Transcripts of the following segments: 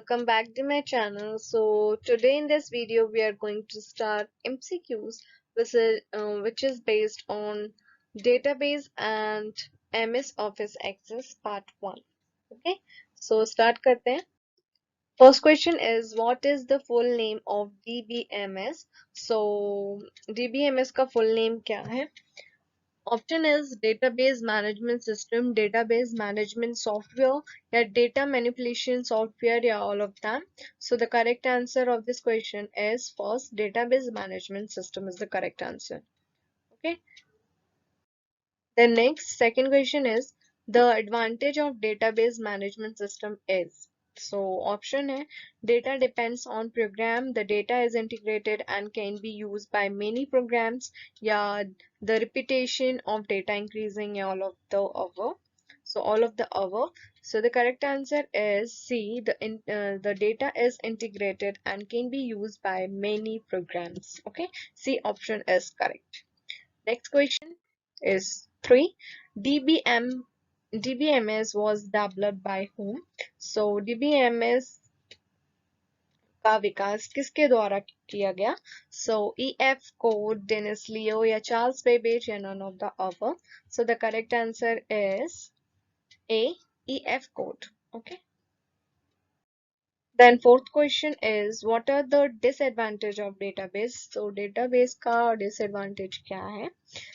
welcome back to my channel. So today in this video we are going to start MCQs which is based on database and MS Office Access part 1. Okay, so start करते हैं. First question is, what is the full name of DBMS? So DBMS का full name क्या है? Option is database management system, database management software, या data manipulation software, या all of them. So the correct answer of this question is first, database management system is the correct answer. Okay. The next second question is, the advantage of database management system is. So option है, data depends on program, the data is integrated and can be used by many programs, या the repetition of data increasing, या all of the above. So all of the above. So the correct answer is C, the data is integrated and can be used by many programs. Okay, C option is correct. Next question is 3. DBMS was developed by whom? So DBMS का विकास किसके द्वारा किया गया? So EF Code, Dennis Leo, या Charles Babbage, या none of the above. So the correct answer is A, EF Code. Okay. Then fourth question is, what are the disadvantage of database? So database का disadvantage क्या है?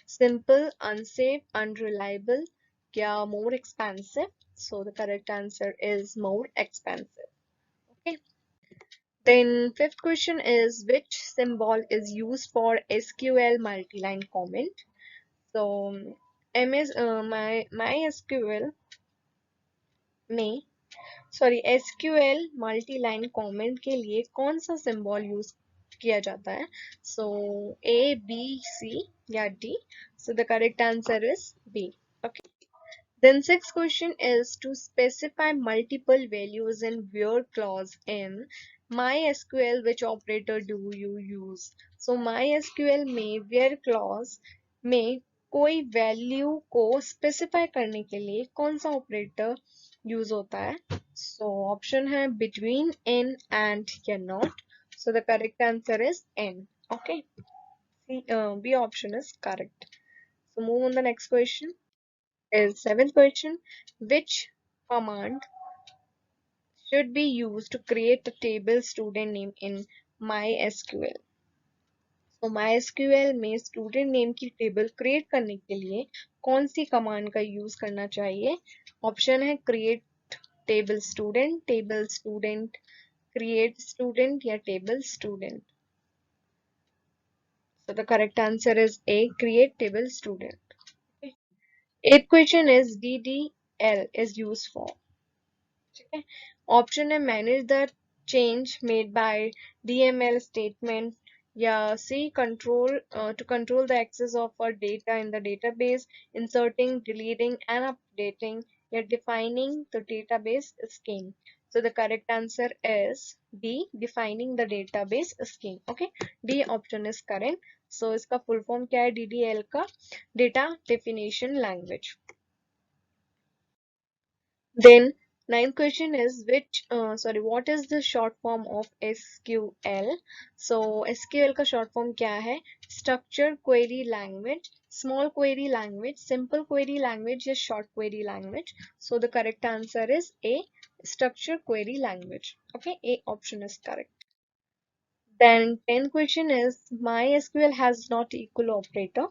Simple, unsafe, unreliable, क्या more expensive? So the correct answer is more expensive. Okay. Then fifth question is, which symbol is used for SQL multiline comment? So MySQL में SQL multiline comment के लिए कौन सा symbol use किया जाता है? सो A, B, C या D? So the correct answer is B. Okay. Then sixth question is, to specify multiple values in where clause in MySQL, which operator do you use? So MySQL में where clause में कोई value को specify करने के लिए कौन सा operator use होता है? So option है between, in, and, या not. So the correct answer is N. Okay. B option is correct. So move on the next question. Is seventh question, which command should be used to create a table student name in MySQL? तो MySQL में student name की table create करने के लिए कौन सी command का use करना चाहिए? ऑप्शन है create table student, create student, या table student. So the correct answer is A, create table student. Okay. Eighth question is, DDL is used for. Okay. Option है manage the change made by DML statement, या C, to control the access of our data in the database, inserting, deleting, and updating, या defining the database scheme. So the correct answer is D, defining the database scheme. Okay, D option is correct. So इसका full form क्या है DDL का? Data Definition Language. Then ninth question is, what is the short form of SQL? So SQL का short form क्या है? Structured Query Language, Small Query Language, Simple Query Language, या Short Query Language. So the correct answer is A, Structured Query Language. Okay, A option is correct. Then 10th question is, MySQL has not equal operator.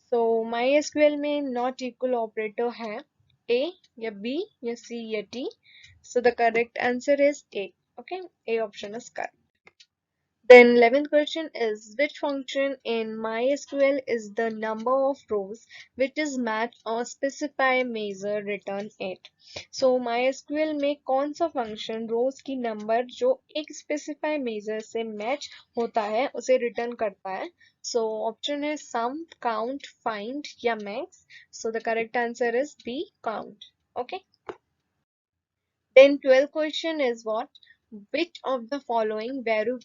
So MySQL में not equal operator है A, या B, या C, या D. So the correct answer is A. Okay, A option is correct. Then 11th question is, which function in MySQL is the number of rows which is match or specify measure return it? So MySQL में कौन सा function rows की number जो एक specify measure से match होता है उसे return करता है? So option है sum, count, find, या max. So the correct answer is B, count. Okay. Then 12th question is what? Which of the following variable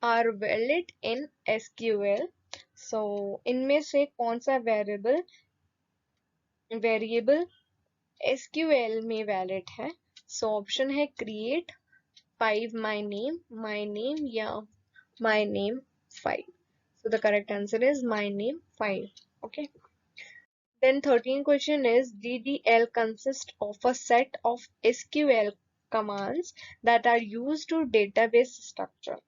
are valid in SQL? So इनमें से कौन सा variable SQL में valid है? So option है create 5 my name या my name 5. So the correct answer is my name 5. Okay. Then 13 question is DDL consists of a set of SQL commands that are used to database structure.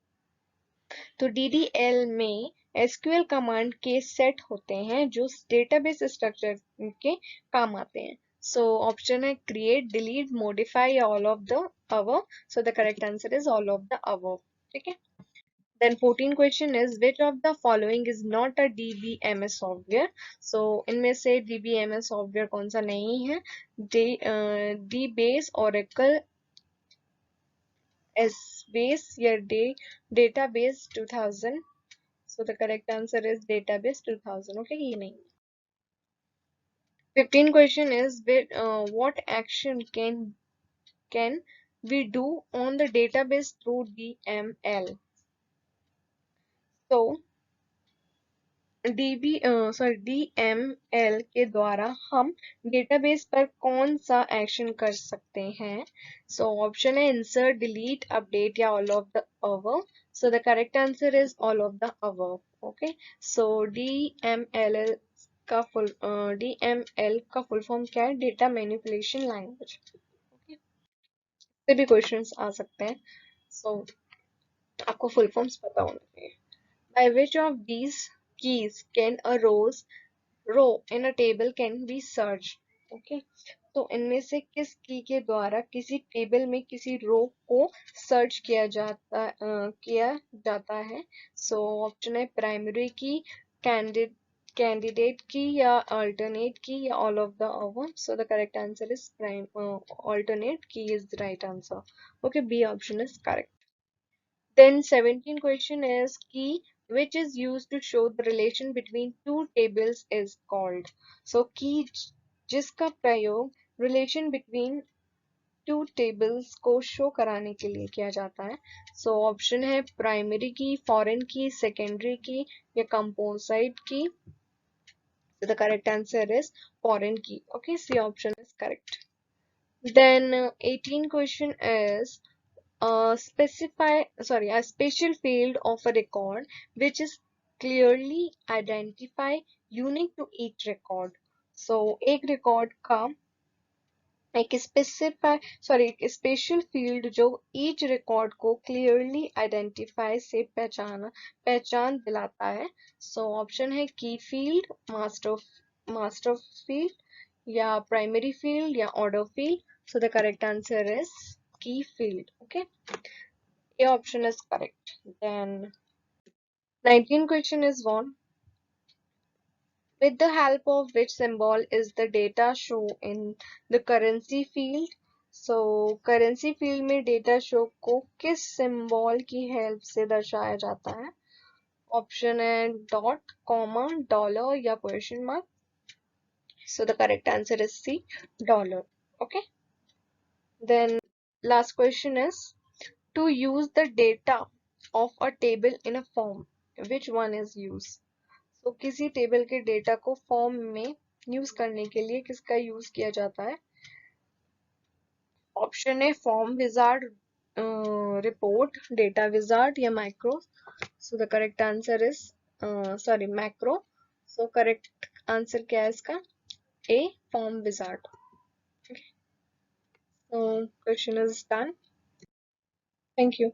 तो DDL में SQL command के set होते हैं जो database structure के काम आते हैं. So option है create, delete, modify all of the above. So the correct answer is all of the above. ठीक है. Then 14 question is which of the following is not a DBMS software? So इनमें से DBMS software कौन सा नहीं है? DBase, Oracle, S-Base या Database 2000. So the correct answer is Database 2000. Okay, ये नहीं. 15 question is what action can we do on the database through DML? So DML के द्वारा हम डेटाबेस पर कौन सा एक्शन कर सकते हैं. सो ऑप्शन है इंसर्ट, डिलीट, अपडेट या all of the above. So the correct answer is all of the above. Okay. So DML का फुल फॉर्म क्या है? Data manipulation language. ओके. इससे भी क्वेश्चंस आ सकते हैं. सो आपको फुल फॉर्म्स पता होना चाहिए. By which of these keys can a row in a table can be searched? Okay. तो इनमें से किस की के द्वारा किसी टेबल में किसी रो को सर्च किया जाता है. सो ऑप्शन है प्राइमरी की, कैंडिडेट की या अल्टरनेट की या all of the above. So the correct answer is alternate key is the right answer. Okay, B option is correct. Then 17 question is key which is used to show the relation between two tables is called. So key जिसका प्रयोग relation between two tables को show कराने के लिए किया जाता है. So option है primary key, foreign key, secondary key या composite key. So the correct answer is foreign key. Okay, C option is correct. Then 18 question is a special field of a record which is clearly identify unique to each record. So एक record का एक special field जो each record को clearly identify से पहचान दिलाता है. So option है की फील्ड, मास्टर फील्ड या प्राइमरी फील्ड या order field. So the correct answer is key field. Okay, A option is correct. Then 19 question is one. With the help of which symbol is the data show in the currency field? So currency field में data show को किस symbol की help से दर्शाया जाता है? Option है dot, comma, dollar या question mark. So the correct answer is C, dollar. Okay. Then last question is to use the data of a table in a form, which one is used? So किसी table के data को form में use करने के लिए किसका use किया जाता है? ऑप्शन है form wizard, report, data wizard या macro. So the correct answer is macro. So correct answer क्या है इसका? A, form wizard. So question is done. Thank you.